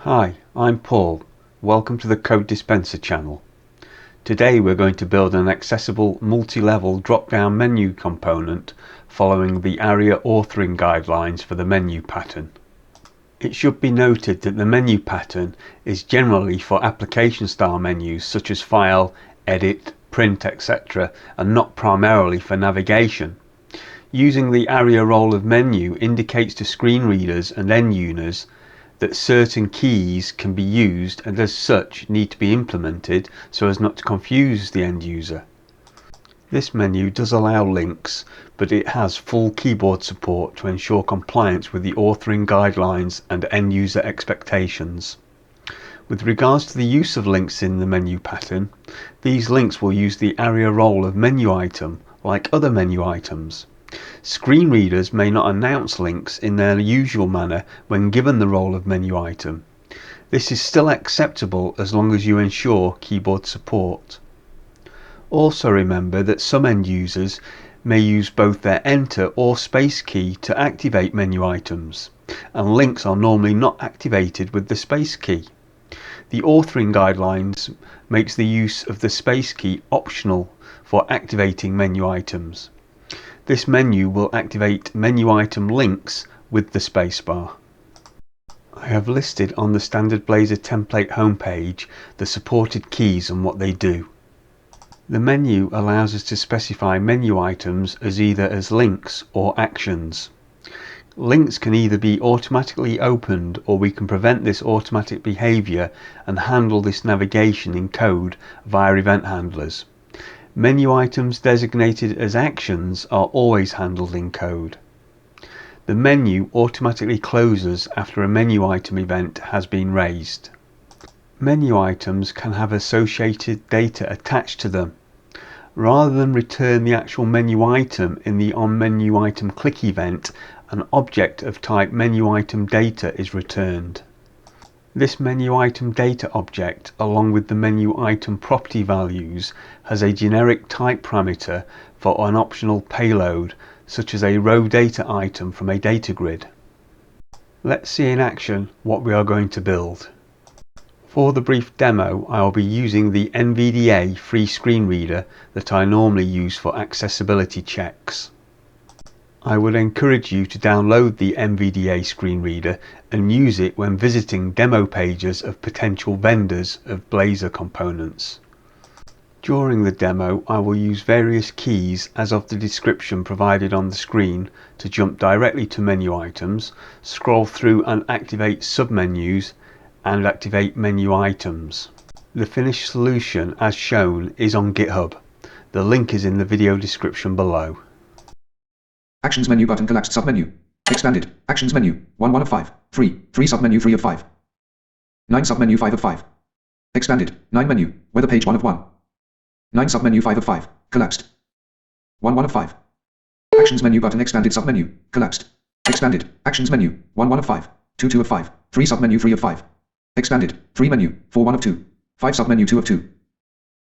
Hi, I'm Paul. Welcome to the code-dispenser channel. Today we're going to build an accessible multi-level drop-down menu component following the ARIA authoring guidelines for the menu pattern. It should be noted that the menu pattern is generally for application style menus such as file, edit, print, etc. and not primarily for navigation. Using the ARIA role of menu indicates to screen readers and end users that certain keys can be used and as such need to be implemented so as not to confuse the end user. This menu does allow links, but it has full keyboard support to ensure compliance with the authoring guidelines and end user expectations. With regards to the use of links in the menu pattern, these links will use the ARIA role of menu item like other menu items. Screen readers may not announce links in their usual manner when given the role of menu item. This is still acceptable as long as you ensure keyboard support. Also remember that some end users may use both their enter or space key to activate menu items, and links are normally not activated with the space key. The authoring guidelines makes the use of the space key optional for activating menu items. This menu will activate menu item links with the spacebar. I have listed on the standard Blazor template homepage the supported keys and what they do. The menu allows us to specify menu items as either as links or actions. Links can either be automatically opened or we can prevent this automatic behavior and handle this navigation in code via event handlers. Menu items designated as actions are always handled in code. The menu automatically closes after a menu item event has been raised. Menu items can have associated data attached to them. Rather than return the actual menu item in the onMenuItemClick event, an object of type menuItemData is returned. This menu item data object, along with the menu item property values, has a generic type parameter for an optional payload, such as a row data item from a data grid. Let's see in action what we are going to build. For the brief demo, I will be using the NVDA free screen reader that I normally use for accessibility checks. I would encourage you to download the NVDA screen reader and use it when visiting demo pages of potential vendors of Blazor components. During the demo, I will use various keys as of the description provided on the screen to jump directly to menu items, scroll through and activate submenus, and activate menu items. The finished solution as shown is on GitHub. The link is in the video description below. Actions menu button collapsed submenu. Expanded. Actions menu. 1 of 5. 3 submenu 3 of 5. 9 submenu 5 of 5. Expanded. 9 menu. Weather page 1 of 1. 9 submenu 5 of 5. Collapsed. 1 of 5. Actions menu button expanded submenu. Collapsed. Expanded. Actions menu. 1 of 5. 2 of 5. 3 submenu 3 of 5. Expanded. 3 menu. 4 1 of 2. 5 submenu 2 of 2.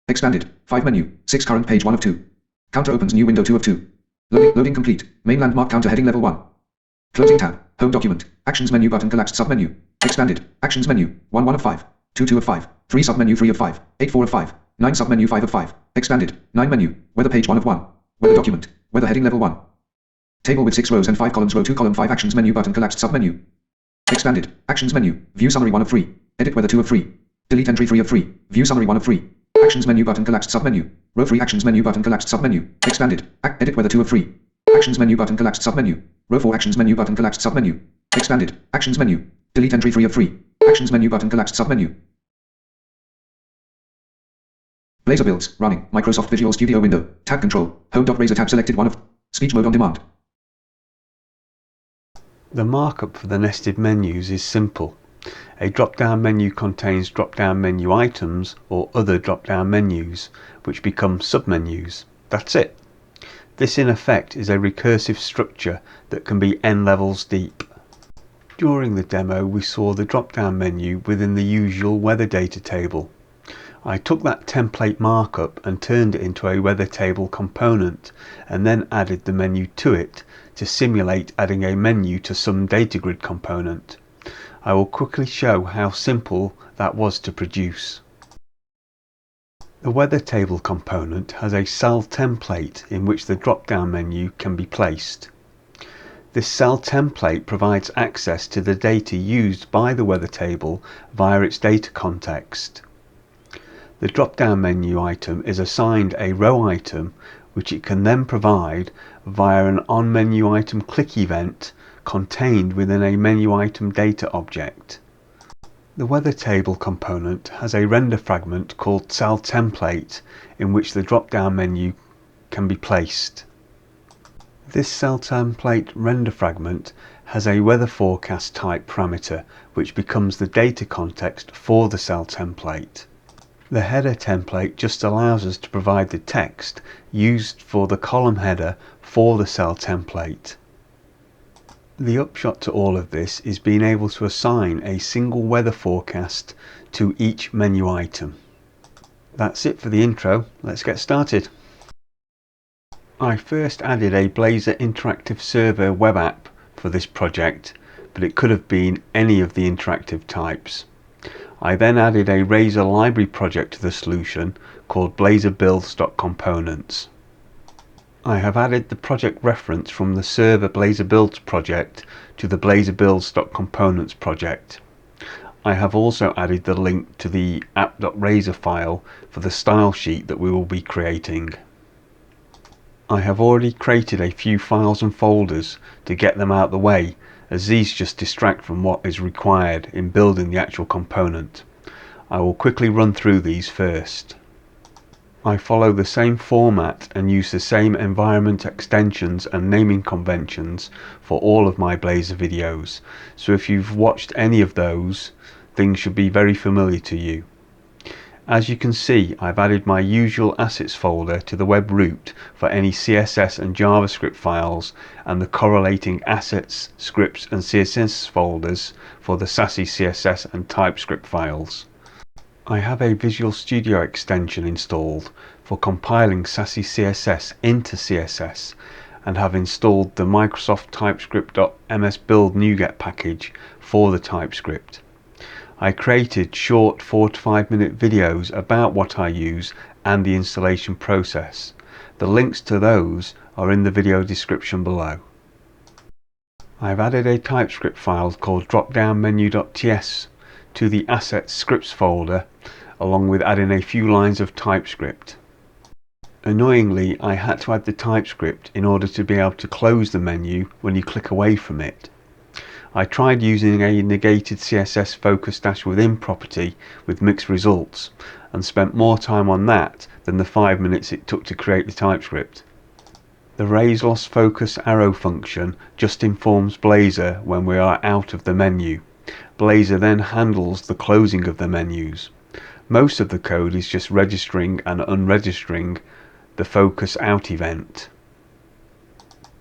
Expanded. 5 menu. 6 current page 1 of 2. Counter opens new window 2 of 2. Loading complete. Main landmark counter heading level 1. Closing tab. Home document. Actions menu button collapsed submenu. Expanded. Actions menu. 1 of 5. 2 of 5. 3 submenu 3 of 5. 8 4 of 5. 9 submenu 5 of 5. Expanded. 9 menu. Weather page 1 of 1. Weather document. Weather heading level 1. Table with 6 rows and 5 columns. Row 2 column 5. Actions menu button collapsed submenu. Expanded. Actions menu. View summary 1 of 3. Edit weather 2 of 3. Delete entry 3 of 3. View summary 1 of 3. Actions menu button collapsed submenu. Row 3 actions menu button collapsed submenu. Expanded. Edit weather 2 of 3. Actions menu button collapsed submenu. Row 4 actions menu button collapsed submenu. Expanded. Actions menu. Delete entry 3 of 3. Actions menu button collapsed submenu. Blazor builds. Running. Microsoft Visual Studio window. Tab control. Home.Blazor tab selected 1 of. Speech mode on demand. The markup for the nested menus is simple. A drop-down menu contains drop-down menu items or other drop-down menus, which become submenus. That's it. This in effect is a recursive structure that can be n levels deep. During the demo we saw the drop-down menu within the usual weather data table. I took that template markup and turned it into a weather table component and then added the menu to it to simulate adding a menu to some data grid component. I will quickly show how simple that was to produce. The weather table component has a cell template in which the drop-down menu can be placed. This cell template provides access to the data used by the weather table via its data context. The drop-down menu item is assigned a row item which it can then provide via an onMenuItem click event contained within a menuItem data object. The weather table component has a render fragment called cell template in which the drop-down menu can be placed. This cell template render fragment has a weather forecast type parameter which becomes the data context for the cell template. The header template just allows us to provide the text used for the column header for the cell template. The upshot to all of this is being able to assign a single weather forecast to each menu item. That's it for the intro. Let's get started. I first added a Blazor interactive server web app for this project, but it could have been any of the interactive types. I then added a Razor library project to the solution called Blazor builds.components. I have added the project reference from the server Blazor builds project to the Blazor builds.components project. I have also added the link to the app.razor file for the style sheet that we will be creating. I have already created a few files and folders to get them out of the way, as these just distract from what is required in building the actual component. I will quickly run through these first. I follow the same format and use the same environment extensions and naming conventions for all of my Blazor videos, so if you've watched any of those, things should be very familiar to you. As you can see, I've added my usual assets folder to the web root for any CSS and JavaScript files and the correlating assets, scripts and CSS folders for the Sassy CSS and TypeScript files. I have a Visual Studio extension installed for compiling Sassy CSS into CSS and have installed the Microsoft TypeScript.msbuild NuGet package for the TypeScript. I created short 4 to 5 minute videos about what I use and the installation process. The links to those are in the video description below. I've added a TypeScript file called dropdownmenu.ts to the assets scripts folder, along with adding a few lines of TypeScript. Annoyingly, I had to add the TypeScript in order to be able to close the menu when you click away from it. I tried using a negated CSS focus within property with mixed results and spent more time on that than the 5 minutes it took to create the TypeScript. The raise loss focus arrow function just informs Blazor when we are out of the menu. Blazor then handles the closing of the menus. Most of the code is just registering and unregistering the focus out event.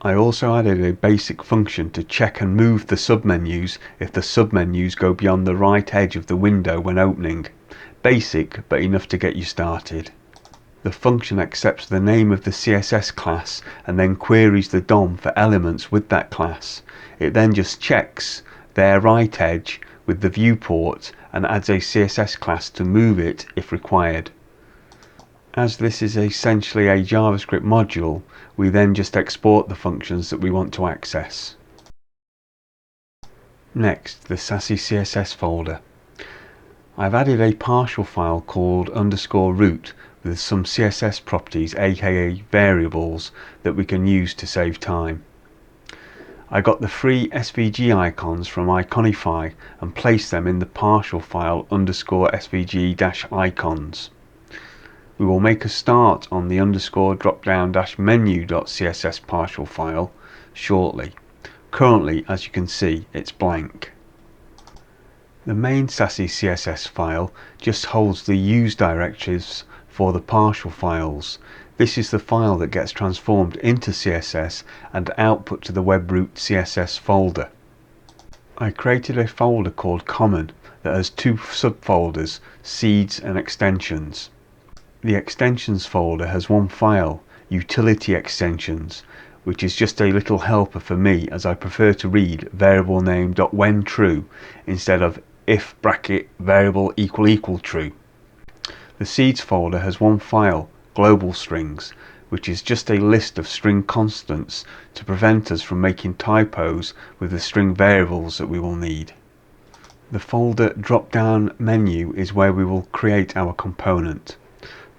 I also added a basic function to check and move the submenus if the submenus go beyond the right edge of the window when opening. Basic, but enough to get you started. The function accepts the name of the CSS class and then queries the DOM for elements with that class. It then just checks their right edge with the viewport and adds a CSS class to move it if required. As this is essentially a JavaScript module, we then just export the functions that we want to access. Next, the Sassy CSS folder. I've added a partial file called _root with some CSS properties, aka variables, that we can use to save time. I got the free SVG icons from Iconify and placed them in the partial file _svg-icons. We will make a start on the _dropdown-menu.css partial file shortly. Currently, as you can see, it's blank. The main Sassy CSS file just holds the use directives for the partial files. This is the file that gets transformed into CSS and output to the web root CSS folder. I created a folder called Common that has two subfolders, seeds and extensions. The extensions folder has one file, utility extensions, which is just a little helper for me as I prefer to read variable name.whenTrue instead of if bracket variable equal true. The seeds folder has one file, global strings, which is just a list of string constants to prevent us from making typos with the string variables that we will need. The folder drop-down menu is where we will create our component.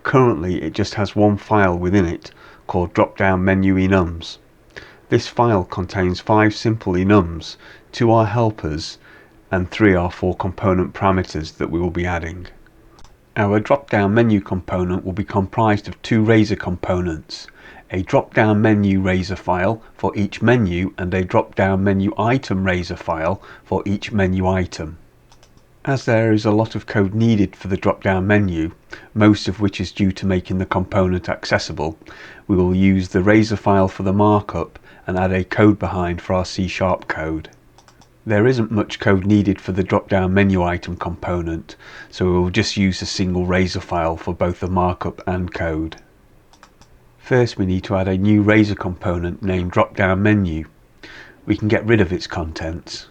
Currently it just has one file within it called drop-down menu enums. This file contains 5 simple enums, 2 are helpers and 3 are for component parameters that we will be adding. Our drop-down menu component will be comprised of 2 razor components, a drop-down menu razor file for each menu and a drop-down menu item razor file for each menu item. As there is a lot of code needed for the drop-down menu, most of which is due to making the component accessible, we will use the razor file for the markup and add a code behind for our C# code. There isn't much code needed for the drop-down menu item component, so we will just use a single razor file for both the markup and code. First we need to add a new razor component named drop-down menu. We can get rid of its contents.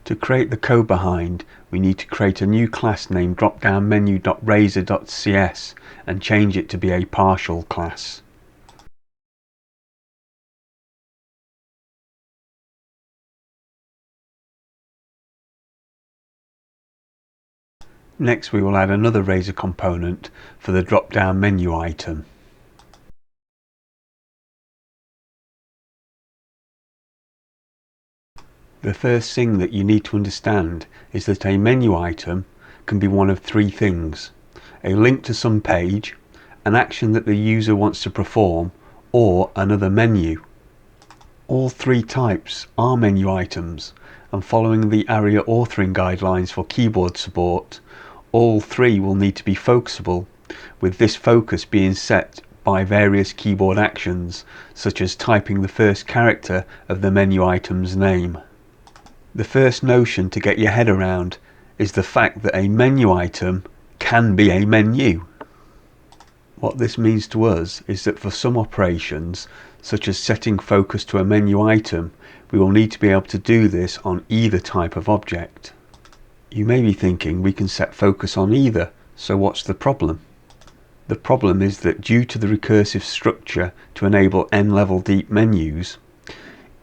To create the code behind, we need to create a new class named dropdownmenu.razor.cs and change it to be a partial class. Next we will add another razor component for the drop-down menu item. The first thing that you need to understand is that a menu item can be one of 3 things: a link to some page, an action that the user wants to perform, or another menu. All 3 types are menu items, and following the ARIA authoring guidelines for keyboard support, all 3 will need to be focusable, with this focus being set by various keyboard actions, such as typing the first character of the menu item's name. The first notion to get your head around is the fact that a menu item can be a menu. What this means to us is that for some operations, such as setting focus to a menu item, we will need to be able to do this on either type of object. You may be thinking we can set focus on either, so what's the problem? The problem is that due to the recursive structure to enable n-level deep menus,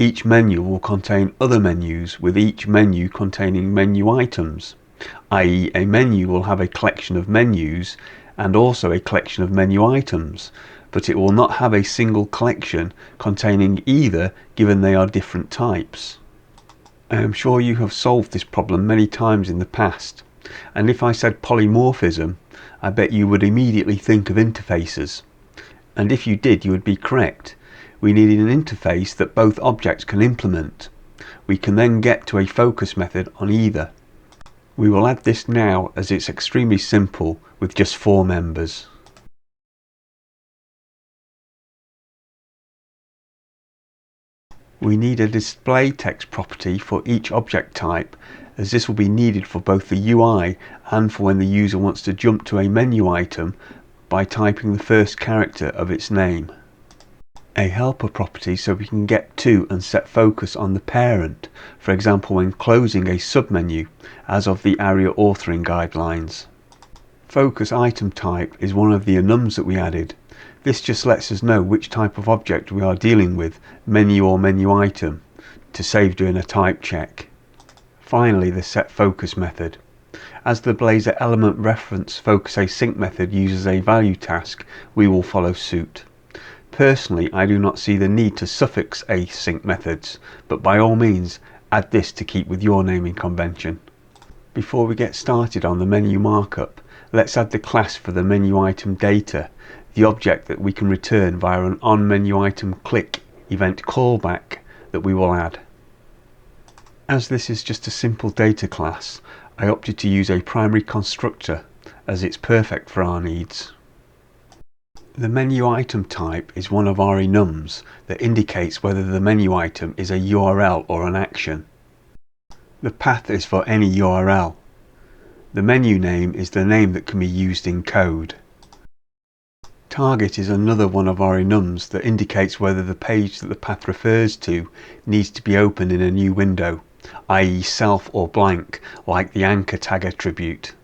each menu will contain other menus, with each menu containing menu items, i.e. a menu will have a collection of menus and also a collection of menu items, but it will not have a single collection containing either, given they are different types. I am sure you have solved this problem many times in the past, and if I said polymorphism, I bet you would immediately think of interfaces. And if you did, you would be correct. We need an interface that both objects can implement. We can then get to a focus method on either. We will add this now as it's extremely simple with just 4 members. We need a display text property for each object type, as this will be needed for both the UI and for when the user wants to jump to a menu item by typing the first character of its name. A helper property so we can get to and set focus on the parent, for example when closing a submenu, as of the ARIA authoring guidelines. Focus item type is one of the enums that we added. This just lets us know which type of object we are dealing with, menu or menu item, to save doing a type check. Finally, the setFocus method. As the Blazor element reference focus async method uses a value task, we will follow suit. Personally, I do not see the need to suffix async methods, but by all means add this to keep with your naming convention. Before we get started on the menu markup, let's add the class for the menu item data, the object that we can return via an onMenuItemClick event callback that we will add. As this is just a simple data class, I opted to use a primary constructor as it's perfect for our needs. The menu item type is one of our enums that indicates whether the menu item is a URL or an action. The path is for any URL. The menu name is the name that can be used in code. Target is another one of our enums that indicates whether the page that the path refers to needs to be opened in a new window, i.e. self or blank, like the anchor tag attribute.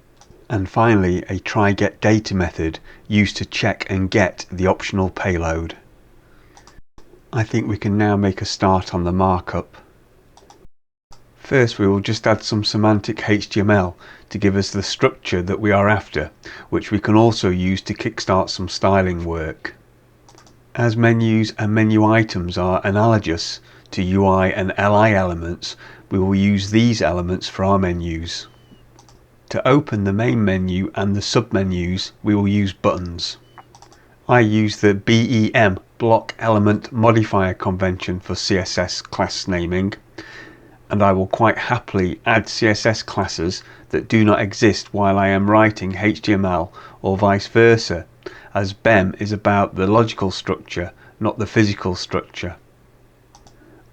And finally, a try-get-data method used to check and get the optional payload. I think we can now make a start on the markup. First, we will just add some semantic HTML to give us the structure that we are after, which we can also use to kickstart some styling work. As menus and menu items are analogous to UI and LI elements, we will use these elements for our menus. To open the main menu and the submenus, we will use buttons. I use the BEM block element modifier convention for CSS class naming, and I will quite happily add CSS classes that do not exist while I am writing HTML or vice versa, as BEM is about the logical structure, not the physical structure.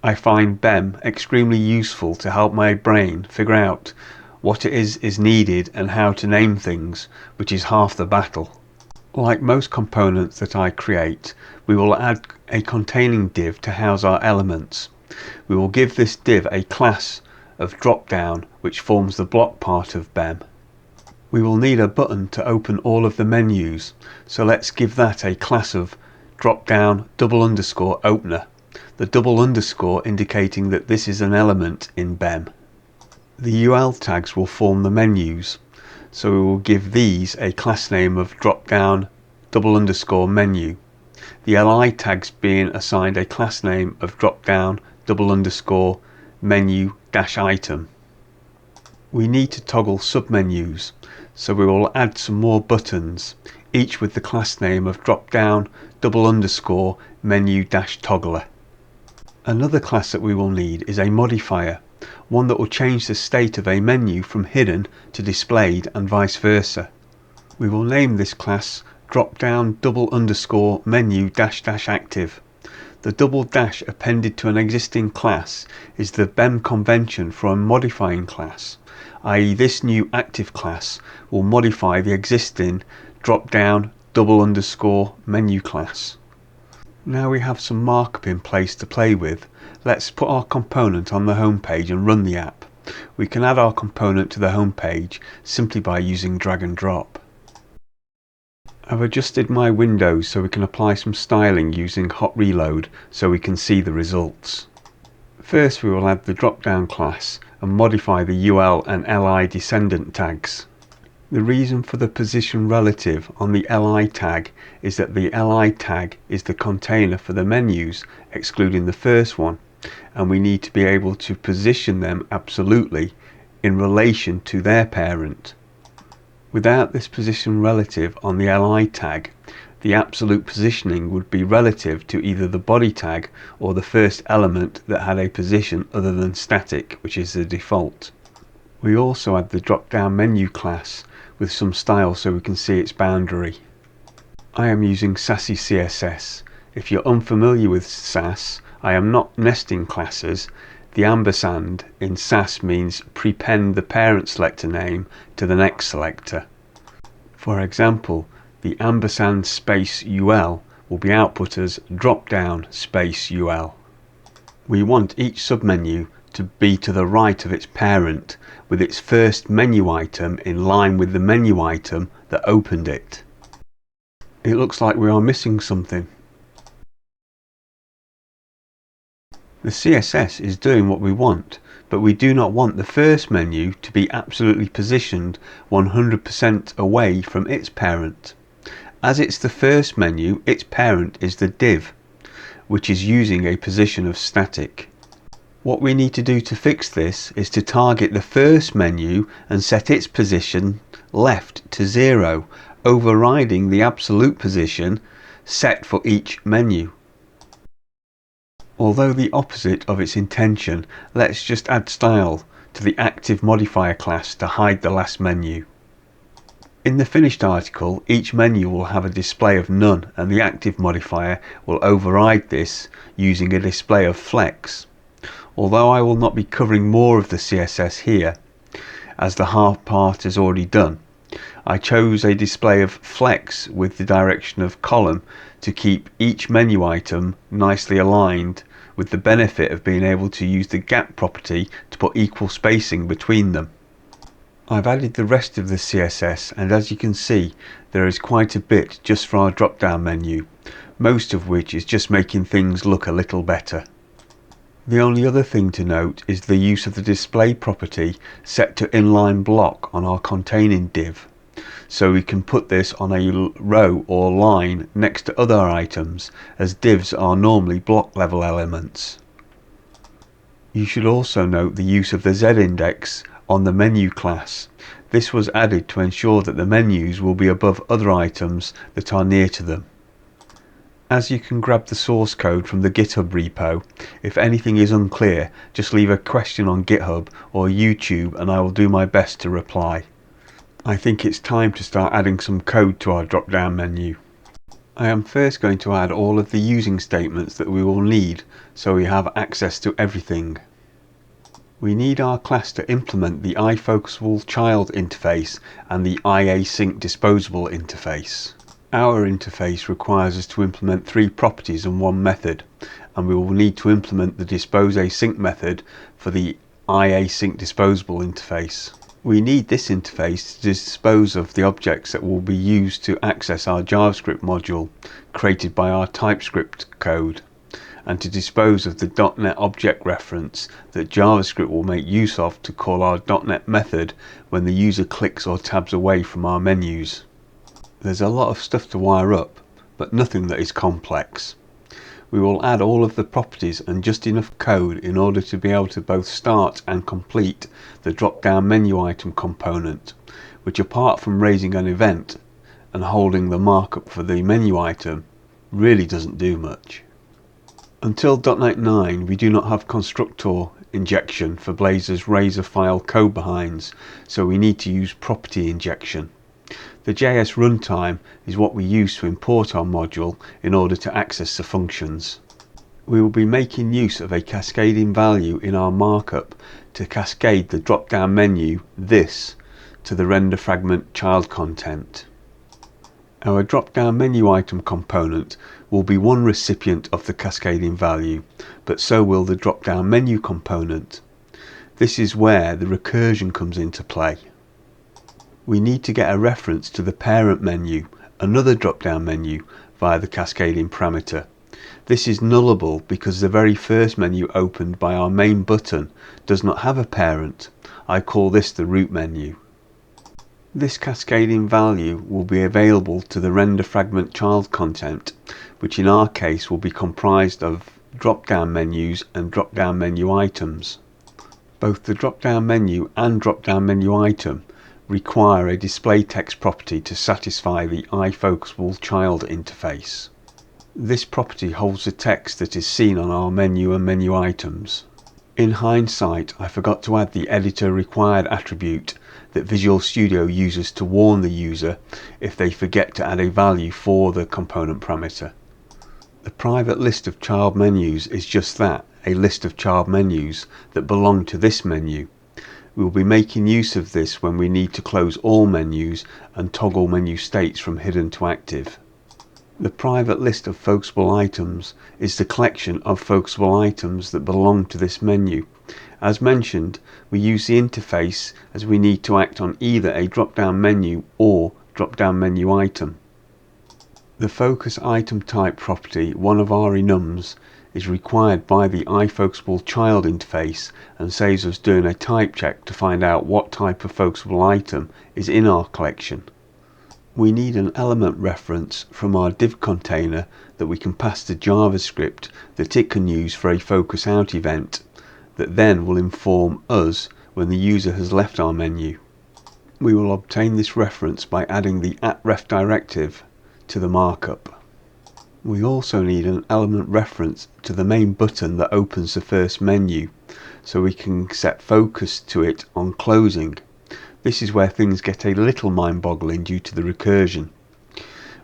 I find BEM extremely useful to help my brain figure out what it is needed and how to name things, which is half the battle. Like most components that I create, we will add a containing div to house our elements. We will give this div a class of DropDown, which forms the block part of BEM. We will need a button to open all of the menus, so let's give that a class of DropDown _opener, the double underscore indicating that this is an element in BEM. The UL tags will form the menus, so we will give these a class name of DropDown _menu. The LI tags being assigned a class name of DropDown _menu-item. We need to toggle submenus, so we will add some more buttons, each with the class name of DropDown _menu-toggler. Another class that we will need is a modifier, one that will change the state of a menu from hidden to displayed and vice versa. We will name this class DropDown _menu-active. The double dash appended to an existing class is the BEM convention for a modifying class, i.e. this new active class will modify the existing DropDown _menu class. Now we have some markup in place to play with, let's put our component on the home page and run the app. We can add our component to the home page simply by using drag and drop. I've adjusted my windows so we can apply some styling using hot reload so we can see the results. First, we will add the dropdown class and modify the UL and LI descendant tags. The reason for the position relative on the LI tag is that the LI tag is the container for the menus, excluding the first one, and we need to be able to position them absolutely in relation to their parent. Without this position relative on the LI tag, the absolute positioning would be relative to either the body tag or the first element that had a position other than static, which is the default. We also add the drop-down menu class with some style so we can see its boundary. I am using Sassy CSS. If you're unfamiliar with Sass, I am not nesting classes. The ampersand in Sass means prepend the parent selector name to the next selector. For example, the ampersand space UL will be output as drop-down space UL. We want each submenu to be to the right of its parent, with its first menu item in line with the menu item that opened it. It looks like we are missing something. The CSS is doing what we want, but we do not want the first menu to be absolutely positioned 100% away from its parent. As it's the first menu, its parent is the div, which is using a position of static. What we need to do to fix this is to target the first menu and set its position left to 0, overriding the absolute position set for each menu. Although the opposite of its intention, let's just add style to the active modifier class to hide the last menu. In the finished article, each menu will have a display of none, and the active modifier will override this using a display of flex. Although I will not be covering more of the CSS here, as the hard part is already done, I chose a display of flex with the direction of column to keep each menu item nicely aligned, with the benefit of being able to use the gap property to put equal spacing between them. I've added the rest of the CSS, and as you can see there is quite a bit just for our drop down menu, most of which is just making things look a little better. The only other thing to note is the use of the display property set to inline block on our containing div, so we can put this on a row or line next to other items, as divs are normally block level elements. You should also note the use of the z-index on the menu class. This was added to ensure that the menus will be above other items that are near to them. As you can grab the source code from the GitHub repo, if anything is unclear, just leave a question on GitHub or YouTube and I will do my best to reply. I think it's time to start adding some code to our drop-down menu. I am first going to add all of the using statements that we will need so we have access to everything. We need our class to implement the iFocusable child interface and the iAsync disposable interface. Our interface requires us to implement 3 properties and 1 method, and we will need to implement the disposeAsync method for the iAsync disposable interface. We need this interface to dispose of the objects that will be used to access our JavaScript module created by our TypeScript code, and to dispose of the .NET object reference that JavaScript will make use of to call our .NET method when the user clicks or tabs away from our menus. There's a lot of stuff to wire up, but nothing that is complex. We will add all of the properties and just enough code in order to be able to both start and complete the drop-down menu item component, which apart from raising an event and holding the markup for the menu item, really doesn't do much. Until .NET 9 we do not have constructor injection for Blazor's Razor file code behinds, so we need to use property injection. The JS runtime is what we use to import our module in order to access the functions. We will be making use of a cascading value in our markup to cascade the drop-down menu, this, to the render fragment child content. Our drop-down menu item component will be one recipient of the cascading value, but so will the drop-down menu component. This is where the recursion comes into play. We need to get a reference to the parent menu, another drop-down menu, via the cascading parameter. This is nullable because the very first menu opened by our main button does not have a parent. I call this the root menu. This cascading value will be available to the render fragment child content, which in our case will be comprised of drop-down menus and drop-down menu items. Both the drop-down menu and drop-down menu item require a display text property to satisfy the iFocusable child interface. This property holds the text that is seen on our menu and menu items. In hindsight, I forgot to add the editor required attribute that Visual Studio uses to warn the user if they forget to add a value for the component parameter. The private list of child menus is just that, a list of child menus that belong to this menu. We will be making use of this when we need to close all menus and toggle menu states from hidden to active. The private list of focusable items is the collection of focusable items that belong to this menu. As mentioned, we use the interface as we need to act on either a drop-down menu or drop-down menu item. The focus item type property, one of our enums, is required by the iFocusable child interface and saves us doing a type check to find out what type of focusable item is in our collection. We need an element reference from our div container that we can pass to JavaScript that it can use for a focus out event that then will inform us when the user has left our menu. We will obtain this reference by adding the @ref directive to the markup. We also need an element reference to the main button that opens the first menu, so we can set focus to it on closing. This is where things get a little mind-boggling due to the recursion.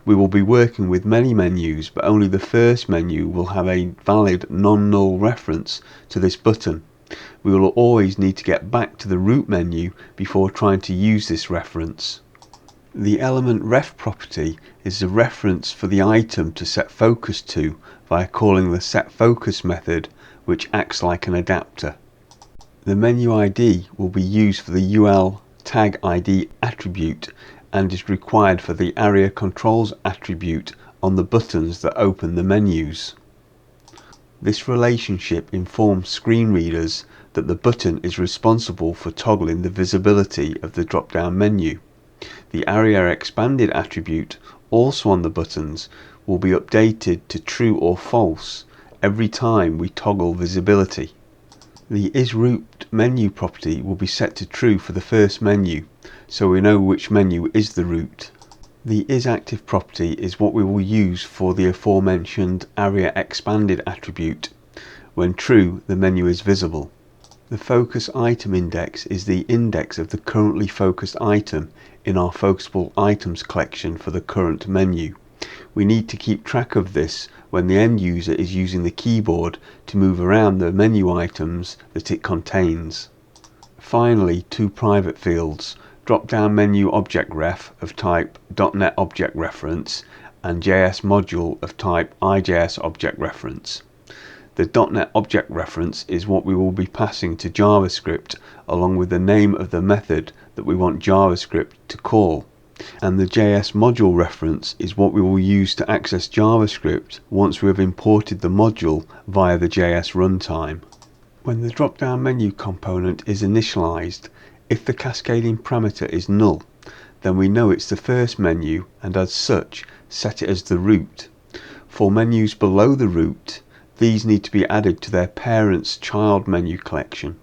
We will be working with many menus, but only the first menu will have a valid non-null reference to this button. We will always need to get back to the root menu before trying to use this reference. The element ref property is the reference for the item to set focus to via calling the setFocus method, which acts like an adapter. The menu ID will be used for the UL tag ID attribute and is required for the area controls attribute on the buttons that open the menus. This relationship informs screen readers that the button is responsible for toggling the visibility of the drop-down menu. The area expanded attribute, also on the buttons, will be updated to true or false every time we toggle visibility. The isRoot menu property will be set to true for the first menu, so we know which menu is the root. The isActive property is what we will use for the aforementioned area expanded attribute. When true, the menu is visible. The focus item index is the index of the currently focused item in our focusable items collection for the current menu. We need to keep track of this when the end user is using the keyboard to move around the menu items that it contains. Finally, two private fields, drop-down menu object ref of type .NET object reference and JS module of type IJS object reference. The .NET object reference is what we will be passing to JavaScript along with the name of the method that we want JavaScript to call. And the JS module reference is what we will use to access JavaScript once we have imported the module via the JS runtime. When the drop-down menu component is initialized, if the cascading parameter is null, then we know it's the first menu and as such set it as the root. For menus below the root, these need to be added to their parent's child menu collection.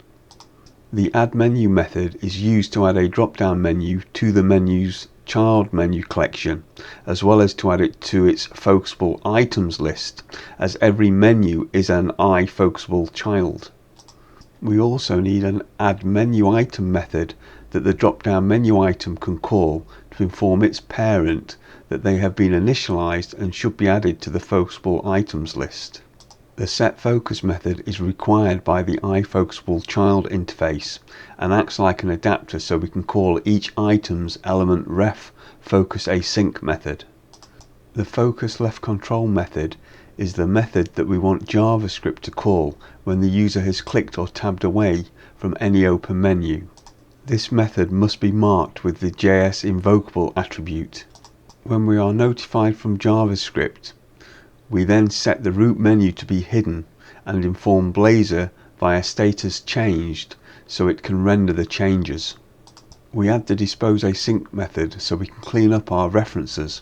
The addMenu method is used to add a drop-down menu to the menu's child menu collection, as well as to add it to its focusable items list, as every menu is an iFocusable child. We also need an addMenuItem method that the drop-down menu item can call to inform its parent that they have been initialized and should be added to the focusable items list. The setFocus method is required by the iFocusable child interface and acts like an adapter so we can call each item's element ref focus async method. The focus left control method is the method that we want JavaScript to call when the user has clicked or tabbed away from any open menu. This method must be marked with the JS invocable attribute. When we are notified from JavaScript, we then set the root menu to be hidden and inform Blazor via status changed so it can render the changes. We add the dispose async method so we can clean up our references,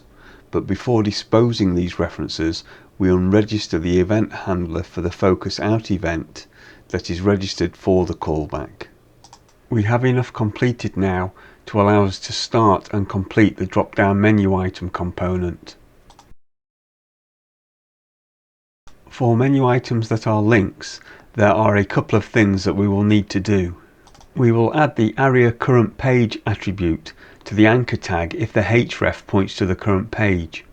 but before disposing these references we unregister the event handler for the focus out event that is registered for the callback. We have enough completed now to allow us to start and complete the drop-down menu item component. For menu items that are links, there are a couple of things that we will need to do. We will add the area current page attribute to the anchor tag if the href points to the current page.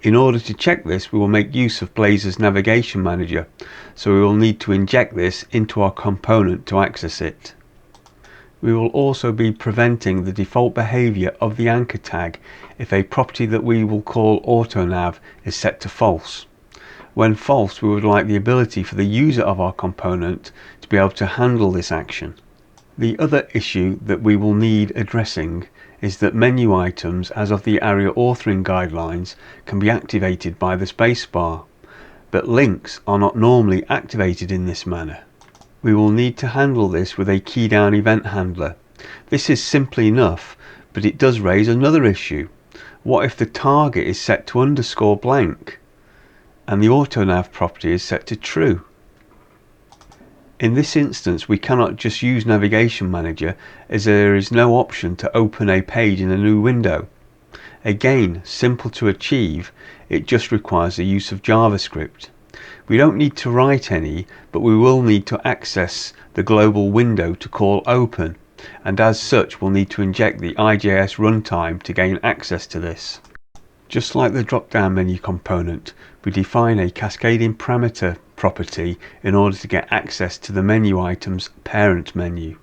In order to check this, we will make use of Blazor's navigation manager, so we will need to inject this into our component to access it. We will also be preventing the default behavior of the anchor tag if a property that we will call AutoNav is set to false. When false, we would like the ability for the user of our component to be able to handle this action. The other issue that we will need addressing is that menu items, as of the ARIA authoring guidelines, can be activated by the spacebar, but links are not normally activated in this manner. We will need to handle this with a keydown event handler. This is simple enough, but it does raise another issue. What if the target is set to _blank and the AutoNav property is set to true? In this instance, we cannot just use Navigation Manager as there is no option to open a page in a new window. Again, simple to achieve, it just requires the use of JavaScript. We don't need to write any, but we will need to access the global window to call open, and as such we'll need to inject the IJS runtime to gain access to this. Just like the drop-down menu component, we define a cascading parameter property in order to get access to the menu item's parent menu.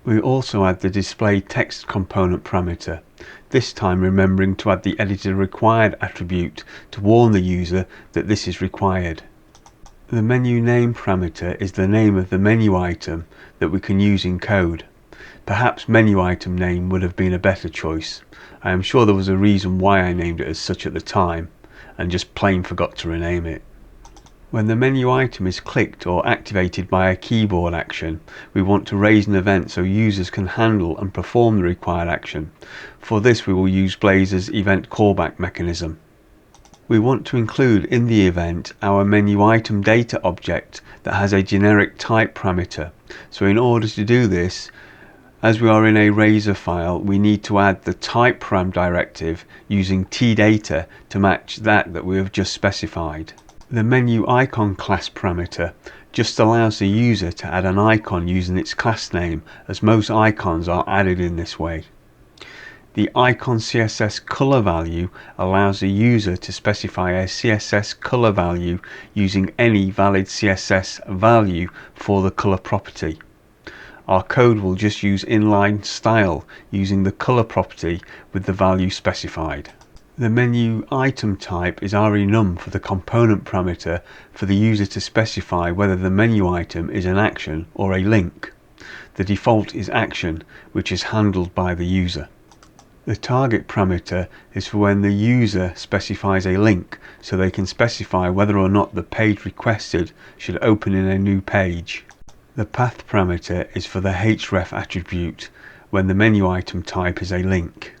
We also add the display text component parameter, this time remembering to add the editor required attribute to warn the user that this is required. The menu name parameter is the name of the menu item that we can use in code. Perhaps menu item name would have been a better choice. I am sure there was a reason why I named it as such at the time, and just plain forgot to rename it. When the menu item is clicked or activated by a keyboard action, we want to raise an event so users can handle and perform the required action. For this we will use Blazor's event callback mechanism. We want to include in the event our menu item data object that has a generic type parameter. So in order to do this, as we are in a Razor file, we need to add the type param directive using tdata to match that we have just specified. The menu icon class parameter just allows the user to add an icon using its class name, as most icons are added in this way. The icon CSS color value allows the user to specify a CSS color value using any valid CSS value for the color property. Our code will just use inline style using the color property with the value specified. The menu item type is renum for the component parameter for the user to specify whether the menu item is an action or a link. The default is action, which is handled by the user. The target parameter is for when the user specifies a link, so they can specify whether or not the page requested should open in a new page. The path parameter is for the href attribute when the menu item type is a link.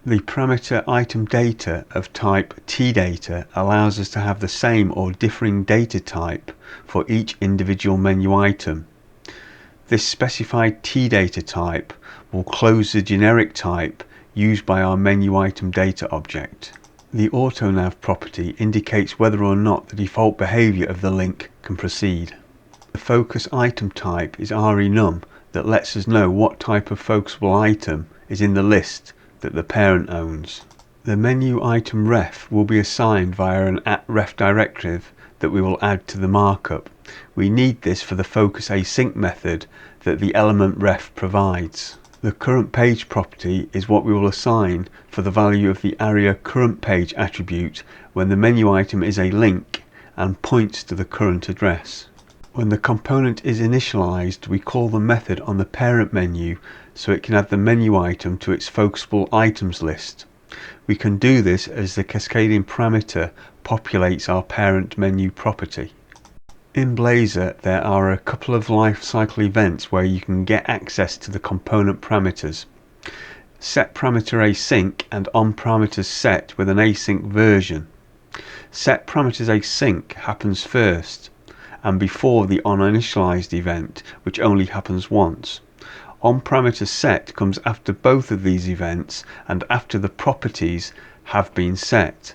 The parameter item data of type tdata allows us to have the same or differing data type for each individual menu item. This specified tdata type will close the generic type used by our menu item data object. The AutoNav property indicates whether or not the default behavior of the link can proceed. The focus item type is renum that lets us know what type of focusable item is in the list that the parent owns. The menu item ref will be assigned via an @ref directive that we will add to the markup. We need this for the focus async method that the element ref provides. The current page property is what we will assign for the value of the area current page attribute when the menu item is a link and points to the current address. When the component is initialized, we call the method on the parent menu so it can add the menu item to its focusable items list. We can do this as the cascading parameter populates our parent menu property. In Blazor, there are a couple of lifecycle events where you can get access to the component parameters. Set parameter async and on parameters set with an async version. Set parameters async happens first and before the onInitialized event, which only happens once. OnParameter set comes after both of these events and after the properties have been set.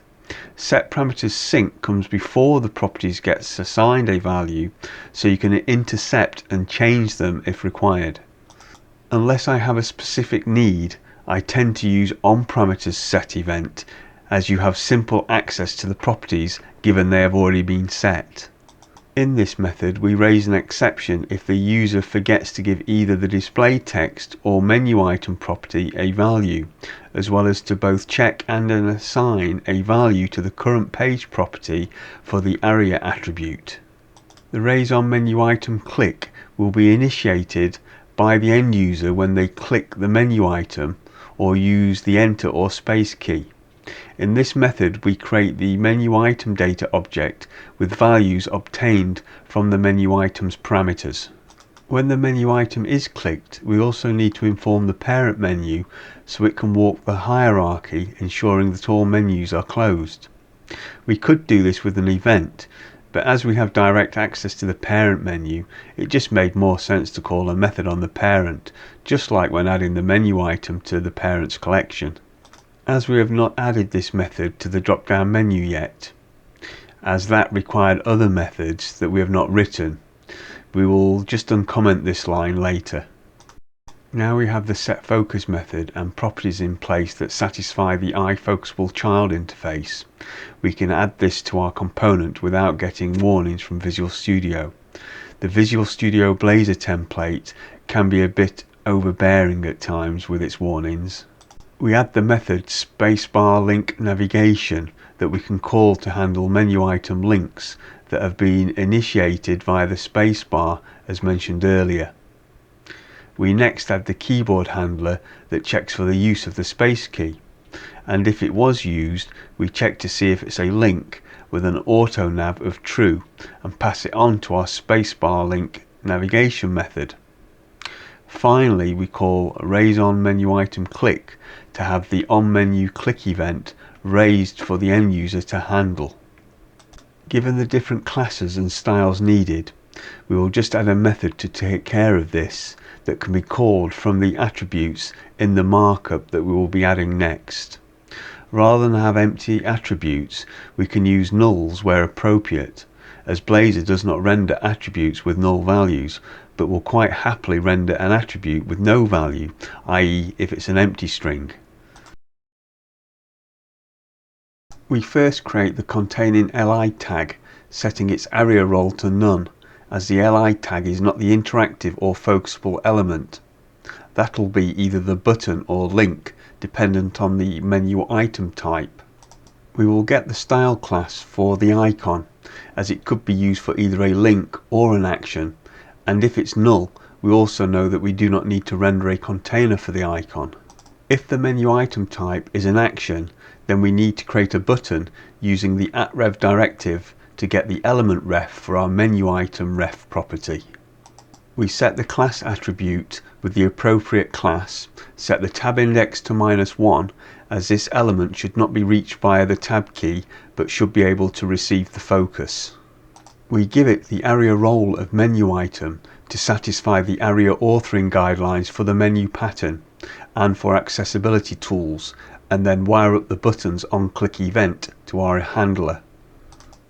Set parameters sync comes before the properties gets assigned a value, so you can intercept and change them if required. Unless I have a specific need, I tend to use onParameters set event, as you have simple access to the properties given they have already been set. In this method, we raise an exception if the user forgets to give either the display text or menu item property a value, as well as to both check and assign a value to the current page property for the area attribute. The raise on menu item click will be initiated by the end user when they click the menu item or use the enter or space key. In this method, we create the menu item data object with values obtained from the menu item's parameters. When the menu item is clicked, we also need to inform the parent menu so it can walk the hierarchy, ensuring that all menus are closed. We could do this with an event, but as we have direct access to the parent menu, it just made more sense to call a method on the parent, just like when adding the menu item to the parent's collection. As we have not added this method to the drop-down menu yet, as that required other methods that we have not written, we will just uncomment this line later. Now we have the setFocus method and properties in place that satisfy the iFocusable child interface. We can add this to our component without getting warnings from Visual Studio. The Visual Studio Blazor template can be a bit overbearing at times with its warnings. We add the method spacebar link navigation that we can call to handle menu item links that have been initiated via the spacebar as mentioned earlier. We next add the keyboard handler that checks for the use of the space key, and if it was used we check to see if it's a link with an auto nav of true and pass it on to our spacebar link navigation method. Finally, we call raise on menu item click to have the on menu click event raised for the end user to handle. Given the different classes and styles needed, we will just add a method to take care of this that can be called from the attributes in the markup that we will be adding next. Rather than have empty attributes, we can use nulls where appropriate, as Blazor does not render attributes with null values, but will quite happily render an attribute with no value, i.e. if it's an empty string. We first create the containing li tag, setting its area role to none, as the li tag is not the interactive or focusable element. That will be either the button or link, dependent on the menu item type. We will get the style class for the icon, as it could be used for either a link or an action, and if it's null, we also know that we do not need to render a container for the icon. If the menu item type is an action, then we need to create a button using the @rev directive to get the element ref for our menu item ref property. We set the class attribute with the appropriate class, set the tab index to -1, as this element should not be reached via the tab key but should be able to receive the focus. We give it the area role of menu item to satisfy the area authoring guidelines for the menu pattern and for accessibility tools, and then wire up the button's on-click event to our handler.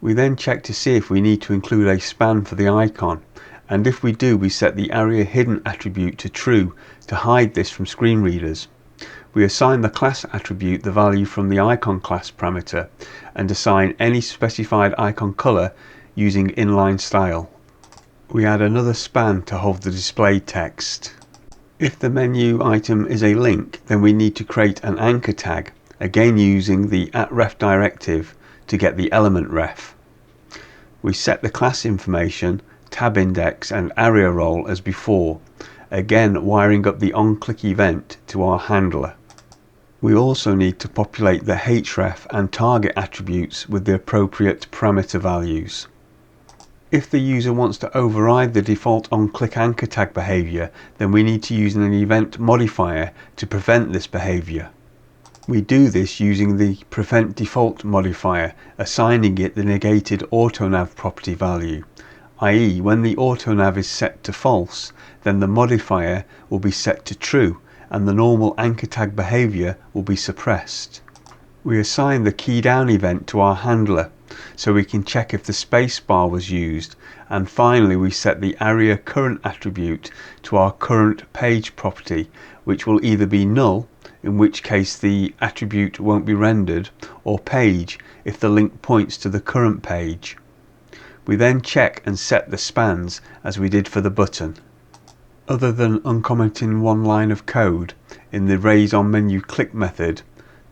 We then check to see if we need to include a span for the icon, and if we do, we set the area hidden attribute to true to hide this from screen readers. We assign the class attribute the value from the icon class parameter and assign any specified icon color using inline style. We add another span to hold the display text. If the menu item is a link, then we need to create an anchor tag, again using the @ref directive to get the element ref. We set the class information, tab index and area role as before, again wiring up the on-click event to our handler. We also need to populate the href and target attributes with the appropriate parameter values. If the user wants to override the default on-click anchor tag behavior, then we need to use an event modifier to prevent this behavior. We do this using the prevent default modifier, assigning it the negated autonav property value, i.e. when the autonav is set to false, then the modifier will be set to true and the normal anchor tag behavior will be suppressed. We assign the key down event to our handler, so we can check if the spacebar was used, and finally we set the area current attribute to our current page property, which will either be null, in which case the attribute won't be rendered, or page if the link points to the current page. We then check and set the spans as we did for the button. Other than uncommenting one line of code in the raise on menu click method,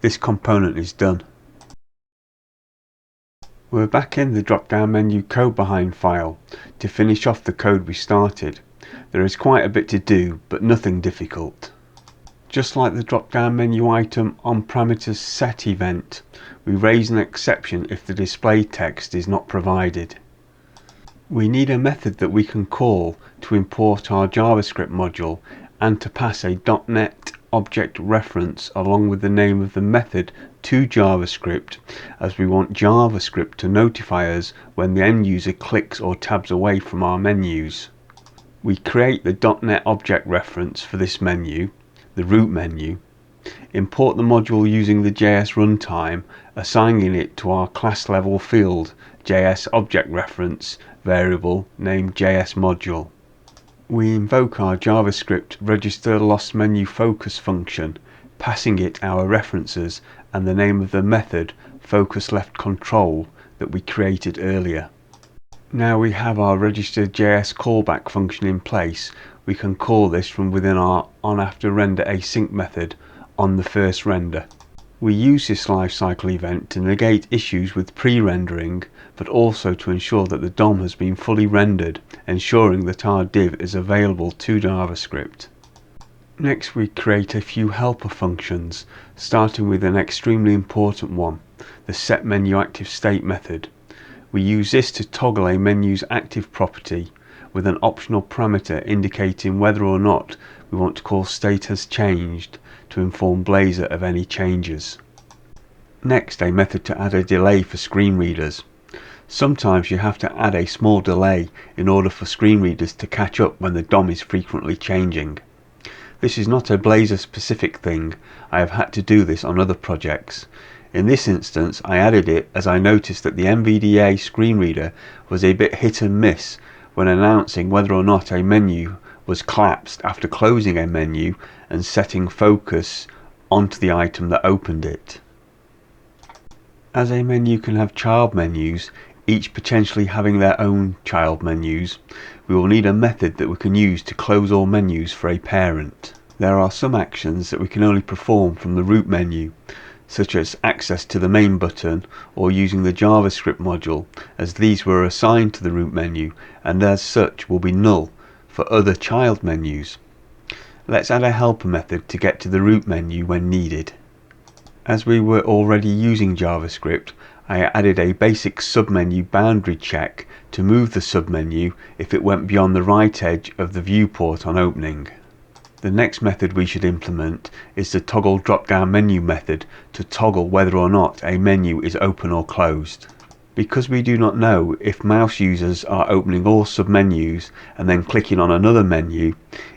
this component is done. We're back in the drop-down menu code behind file to finish off the code we started. There is quite a bit to do, but nothing difficult. Just like the drop-down menu item on parameters set event, we raise an exception if the display text is not provided. We need a method that we can call to import our JavaScript module and to pass a .NET object reference along with the name of the method to JavaScript, as we want JavaScript to notify us when the end user clicks or tabs away from our menus. We create the .NET object reference for this menu, the root menu, import the module using the JS runtime, assigning it to our class level field JS object reference variable named JS module. We invoke our JavaScript register lost menu focus function, passing it our references and the name of the method focus left control that we created earlier. Now we have our register.js callback function in place, we can call this from within our onAfterRender async method on the first render. We use this lifecycle event to negate issues with pre-rendering, but also to ensure that the DOM has been fully rendered, ensuring that our div is available to JavaScript. Next, we create a few helper functions, starting with an extremely important one, the setMenuActiveState method. We use this to toggle a menu's active property with an optional parameter indicating whether or not we want to call state has changed to inform Blazor of any changes. Next, a method to add a delay for screen readers. Sometimes you have to add a small delay in order for screen readers to catch up when the DOM is frequently changing. This is not a Blazor specific thing, I have had to do this on other projects. In this instance I added it as I noticed that the NVDA screen reader was a bit hit and miss when announcing whether or not a menu was collapsed after closing a menu and setting focus onto the item that opened it. As a menu can have child menus, each potentially having their own child menus, we will need a method that we can use to close all menus for a parent. There are some actions that we can only perform from the root menu, such as access to the main button or using the JavaScript module, as these were assigned to the root menu and as such will be null for other child menus. Let's add a helper method to get to the root menu when needed. As we were already using JavaScript, I added a basic submenu boundary check to move the submenu if it went beyond the right edge of the viewport on opening. The next method we should implement is the toggle drop-down menu method to toggle whether or not a menu is open or closed. Because we do not know if mouse users are opening all submenus and then clicking on another menu,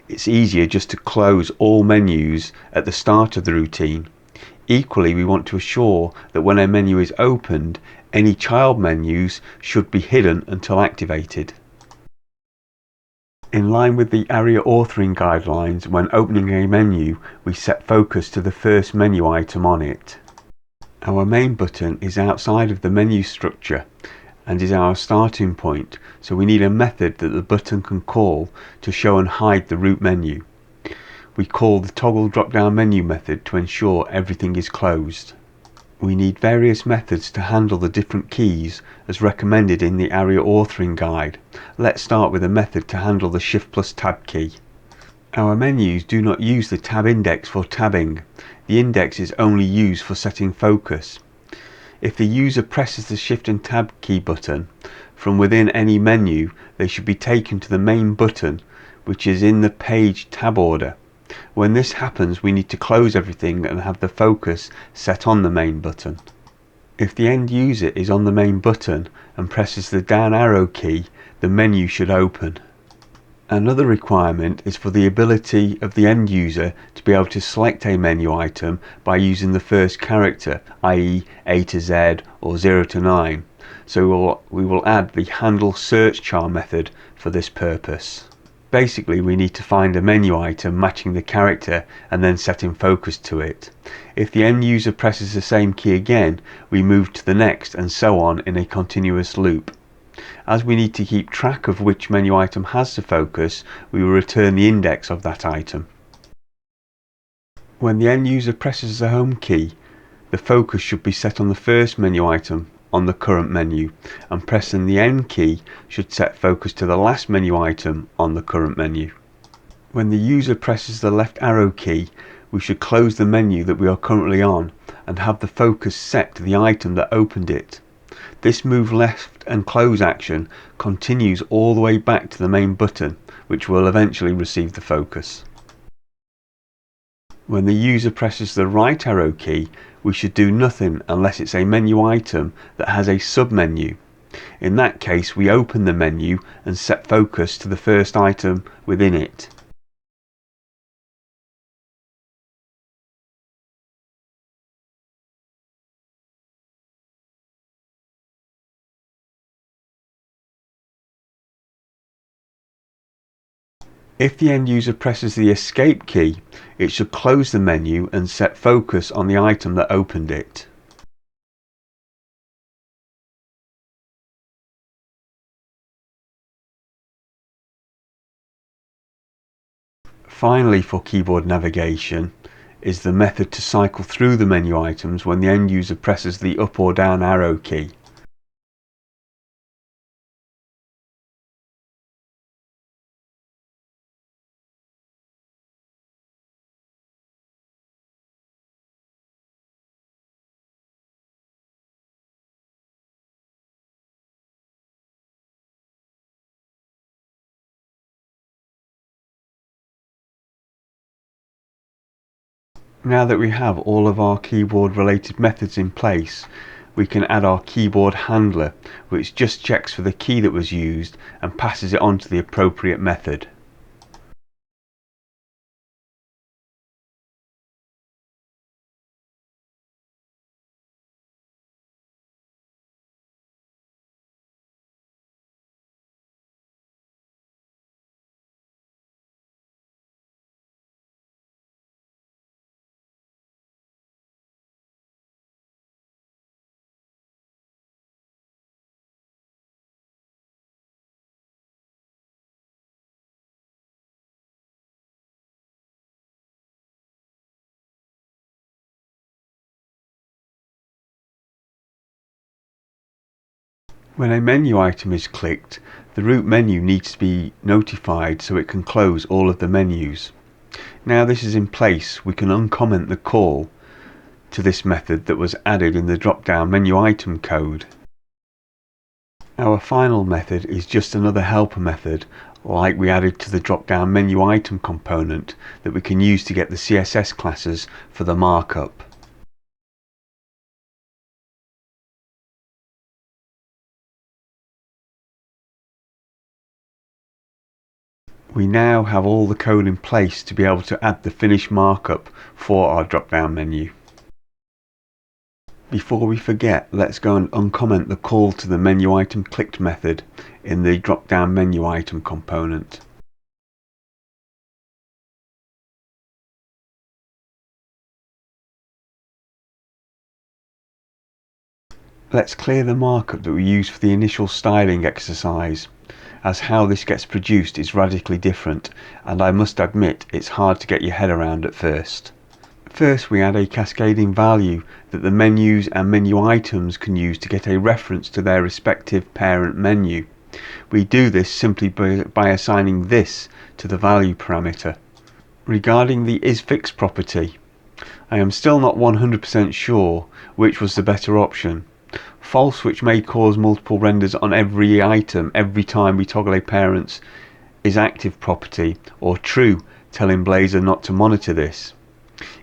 it's easier just to close all menus at the start of the routine. Equally, we want to assure that when a menu is opened, any child menus should be hidden until activated. In line with the ARIA authoring guidelines, when opening a menu, we set focus to the first menu item on it. Our main button is outside of the menu structure and is our starting point, so we need a method that the button can call to show and hide the root menu. We call the toggle drop-down menu method to ensure everything is closed. We need various methods to handle the different keys as recommended in the ARIA authoring guide. Let's start with a method to handle the Shift+Tab key. Our menus do not use the tab index for tabbing. The index is only used for setting focus. If the user presses the Shift and Tab key button from within any menu, they should be taken to the main button, which is in the page tab order. When this happens, we need to close everything and have the focus set on the main button. If the end user is on the main button and presses the down arrow key, the menu should open. Another requirement is for the ability of the end user to be able to select a menu item by using the first character, i.e. A to Z or 0 to 9. So we will add the handle search char method for this purpose. Basically, we need to find a menu item matching the character and then setting focus to it. If the end user presses the same key again, we move to the next and so on in a continuous loop. As we need to keep track of which menu item has the focus, we will return the index of that item. When the end user presses the home key, the focus should be set on the first menu item on the current menu, and pressing the end key should set focus to the last menu item on the current menu. When the user presses the left arrow key, we should close the menu that we are currently on and have the focus set to the item that opened it. This move left and close action continues all the way back to the main button, which will eventually receive the focus. When the user presses the right arrow key, we should do nothing unless it's a menu item that has a submenu. In that case, we open the menu and set focus to the first item within it. If the end user presses the escape key, it should close the menu and set focus on the item that opened it. Finally, for keyboard navigation is the method to cycle through the menu items when the end user presses the up or down arrow key. Now that we have all of our keyboard related methods in place, we can add our keyboard handler, which just checks for the key that was used and passes it on to the appropriate method. When a menu item is clicked, the root menu needs to be notified so it can close all of the menus. Now this is in place, we can uncomment the call to this method that was added in the drop-down menu item code. Our final method is just another helper method like we added to the drop-down menu item component that we can use to get the CSS classes for the markup. We now have all the code in place to be able to add the finished markup for our drop-down menu. Before we forget, let's go and uncomment the call to the menu item clicked method in the drop-down menu item component. Let's clear the markup that we used for the initial styling exercise, as how this gets produced is radically different, and I must admit it's hard to get your head around at first. First, we add a cascading value that the menus and menu items can use to get a reference to their respective parent menu. We do this simply by assigning this to the value parameter. Regarding the isFix property, I am still not 100% sure which was the better option. False, which may cause multiple renders on every item every time we toggle a parent's is active property, or true, telling Blazor not to monitor this.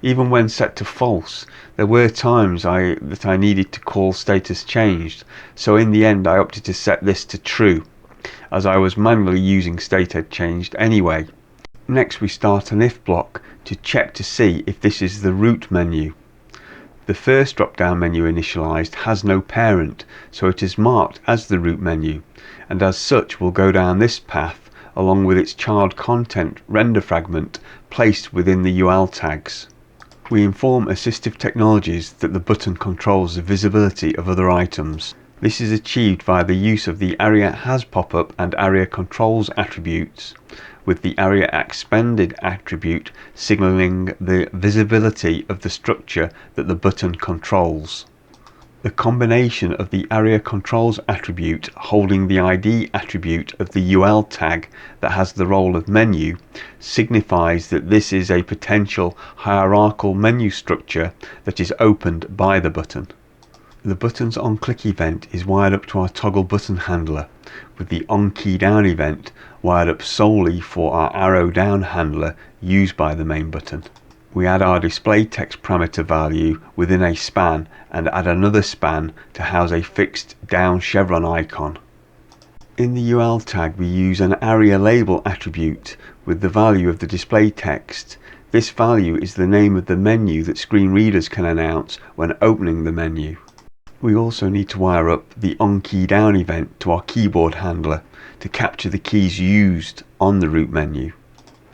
Even when set to false, there were times that I needed to call status changed, so in the end I opted to set this to true, as I was manually using stated changed anyway. Next we start an if block to check to see if this is the root menu. The first drop-down menu initialized has no parent, so it is marked as the root menu, and as such will go down this path along with its child content render fragment placed within the UL tags. We inform assistive technologies that the button controls the visibility of other items. This is achieved via the use of the ARIA has pop-up and ARIA controls attributes, with the ARIA expanded attribute signaling the visibility of the structure that the button controls. The combination of the ARIA controls attribute holding the ID attribute of the UL tag that has the role of menu signifies that this is a potential hierarchical menu structure that is opened by the button. The button's onClick event is wired up to our toggle button handler, with the onKeyDown event wired up solely for our arrow down handler used by the main button. We add our display text parameter value within a span and add another span to house a fixed down chevron icon. In the UL tag we use an ARIA label attribute with the value of the display text. This value is the name of the menu that screen readers can announce when opening the menu. We also need to wire up the onKeyDown event to our keyboard handler to capture the keys used on the root menu.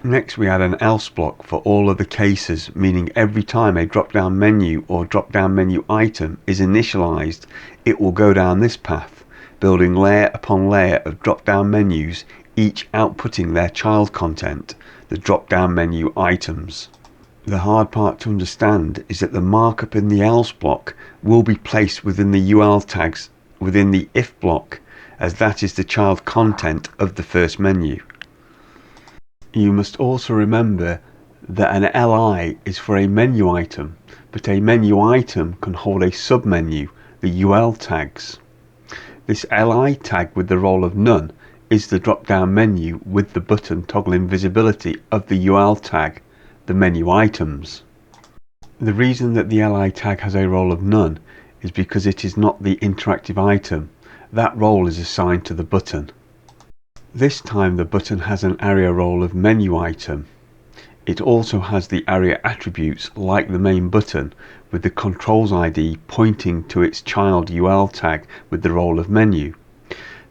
Next we add an else block for all other cases, meaning every time a drop-down menu or drop-down menu item is initialized, it will go down this path, building layer upon layer of drop-down menus, each outputting their child content the drop-down menu items. The hard part to understand is that the markup in the else block will be placed within the UL tags within the if block, as that is the child content of the first menu. You must also remember that an li is for a menu item, but a menu item can hold a submenu, the UL tags. This li tag with the role of none is the drop-down menu with the button toggling visibility of the UL tag, the menu items. The reason that the li tag has a role of none is because it is not the interactive item. That role is assigned to the button. This time the button has an ARIA role of menu item. It also has the ARIA attributes like the main button, with the controls ID pointing to its child UL tag with the role of menu.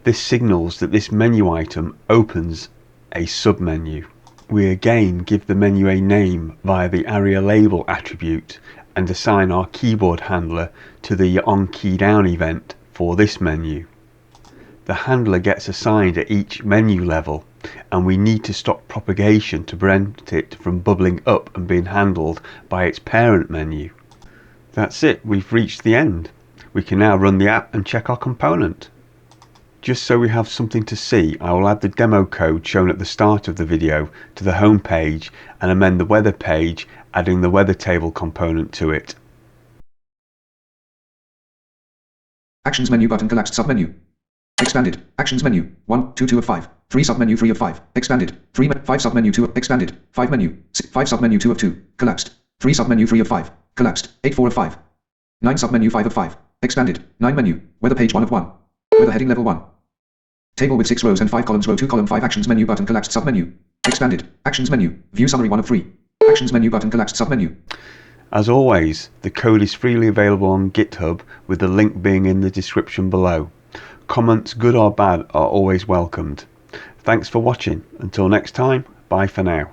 This signals that this menu item opens a submenu. We again give the menu a name via the ARIA label attribute and assign our keyboard handler to the onKeyDown event for this menu. The handler gets assigned at each menu level, and we need to stop propagation to prevent it from bubbling up and being handled by its parent menu. That's it, we've reached the end. We can now run the app and check our component. Just so we have something to see, I will add the demo code shown at the start of the video to the home page and amend the weather page, adding the weather table component to it. Actions menu button collapsed submenu. Expanded. Actions menu. 1, 2 of 5. 3 submenu 3 of 5. Expanded. 5 submenu 2 of expanded. 5 menu. 5 submenu 2 of 2. Collapsed. 3 submenu 3 of 5. Collapsed. 8 4 of 5. 9 submenu 5 of 5. Expanded. 9 menu. Weather page 1 of 1. Weather heading level 1. Table with 6 rows and 5 columns. Row 2 column 5. Actions menu button collapsed submenu. Expanded. Actions menu. View summary 1 of 3. Actions menu button collapsed submenu. As always, the code is freely available on GitHub, with the link being in the description below. Comments, good or bad, are always welcomed. Thanks for watching. Until next time, bye for now.